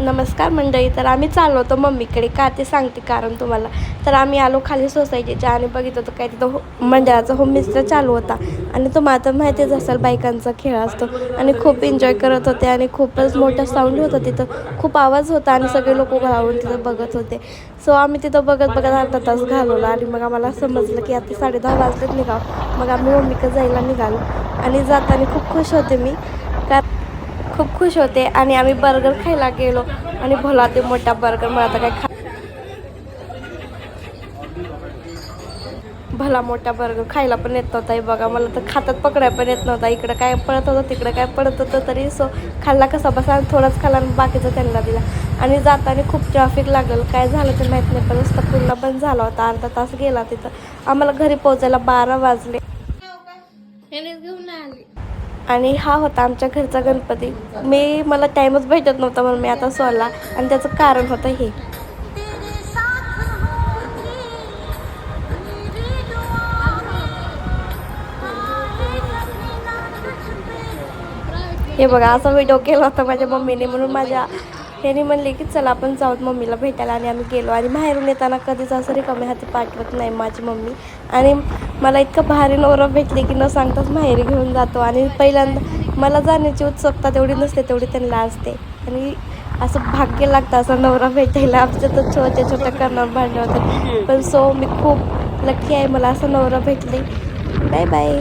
नमस्कार मंडळी. तर आम्ही चाललो होतो मम्मीकडे, का ते सांगते कारण तुम्हाला. तर आम्ही आलो खाली सोसायटीच्या आणि बघितलं होतं काय तिथं मंडळाचा होम मिनिस्टर चालू होता. आणि तुम्हाला तर माहितीच असेल बायकांचा खेळ असतो. आणि खूप एन्जॉय करत होते आणि खूपच मोठा साऊंड होता तिथं, खूप आवाज होता आणि सगळे लोक उभं राहून तिथं बघत होते. सो आम्ही तिथं बघत बघत अर्धा तास घालवला आणि मग आम्हाला समजलं की आता 10:30 वाजलेत निघावं. मग आम्ही मम्मीकडे जायला निघालो आणि जाताना खूप खुश होते मी, खूप खुश होते. आणि आम्ही बर्गर खायला गेलो आणि भला ते मोठा बर्गर मला आता काय भला मोठा बर्गर खायला पण येत नव्हता. हे बघा, मला तर खातात पकडायला पण येत नव्हता. इकडं काय पडत होतं तिकडं काय पडत होतं, तरी सो खाल्ला कसा बसा आणि थोडाच खाल्ला आणि बाकीचं त्यांना दिला. आणि जाताना खूप ट्रॅफिक लागलं, काय झालं ते माहीत नाही, पण रस्ता पूर्ण बंद झाला होता. अर्धा तास गेला तिथं. आम्हाला घरी पोहोचायला 12 वाजले. आणि हा होता आमच्या घरचा गणपती. मला टाईमच भेटत नव्हता म्हणून मी आता सोडला आणि त्याचं कारण होतं हे बघा, असा व्हिडिओ केला होता माझ्या मम्मीने. म्हणून माझ्या ह्यानी म्हणले की चला आपण जाऊत मम्मीला भेटायला. आणि आम्ही गेलो. आणि बाहेरून येताना कधीच असं रिकामे हाती पाठवत नाही माझी मम्मी. आणि मला इतकं भारी नवरा भेटले की न सांगताच माहेरी घेऊन जातो. आणि पहिल्यांदा मला जाण्याची उत्सुकता तेवढी नसते तेवढी त्यांना असते. आणि असं भाग्य लागतं असं नवरा भेटायला. आमच्या तर छोट्या करणार भांडण होते, पण सो मी खूप लकी आहे, मला असं नवरा भेटले. Bye bye.